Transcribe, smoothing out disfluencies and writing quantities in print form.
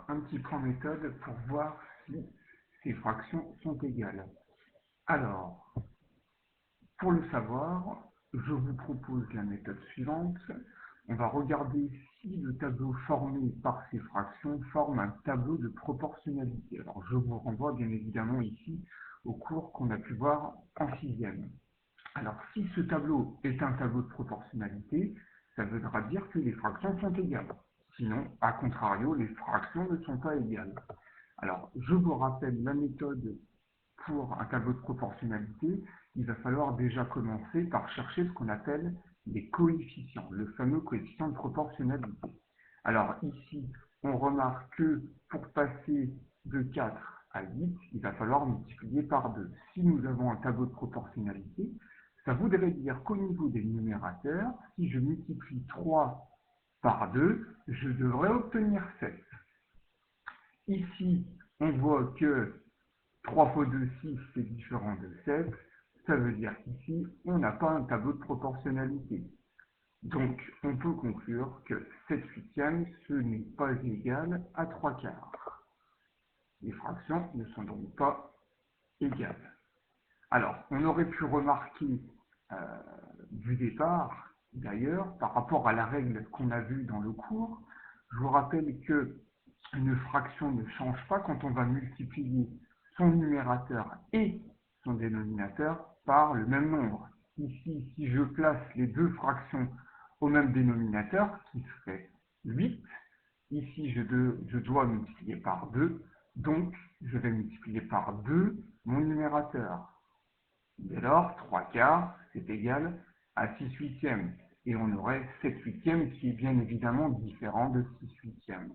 voir un petit point méthode pour voir si ces fractions sont égales. Alors, pour le savoir, je vous propose la méthode suivante. On va regarder si le tableau formé par ces fractions forme un tableau de proportionnalité. Alors, je vous renvoie bien évidemment ici au cours qu'on a pu voir en sixième. Alors, si ce tableau est un tableau de proportionnalité, ça voudra dire que les fractions sont égales. Sinon, à contrario, les fractions ne sont pas égales. Alors, je vous rappelle la méthode pour un tableau de proportionnalité. Il va falloir déjà commencer par chercher ce qu'on appelle les coefficients, le fameux coefficient de proportionnalité. Alors ici, on remarque que pour passer de 4 à 8, il va falloir multiplier par 2. Si nous avons un tableau de proportionnalité, ça voudrait dire qu'au niveau des numérateurs, si je multiplie 3 par 2, je devrais obtenir 7. Ici, on voit que 3 fois 2, 6, c'est différent de 7. Ça veut dire qu'ici, on n'a pas un tableau de proportionnalité. Donc, on peut conclure que 7 huitièmes, ce n'est pas égal à 3 quarts. Les fractions ne sont donc pas égales. Alors, on aurait pu remarquer du départ, d'ailleurs, par rapport à la règle qu'on a vue dans le cours, je vous rappelle que une fraction ne change pas quand on va multiplier son numérateur et son dénominateur par le même nombre. Ici, si je place les deux fractions au même dénominateur, qui serait 8, ici je dois multiplier par 2, donc je vais multiplier par 2 mon numérateur. Dès lors, 3 quarts, c'est égal à 6 huitièmes. Et on aurait 7 huitièmes qui est bien évidemment différent de 6 huitièmes.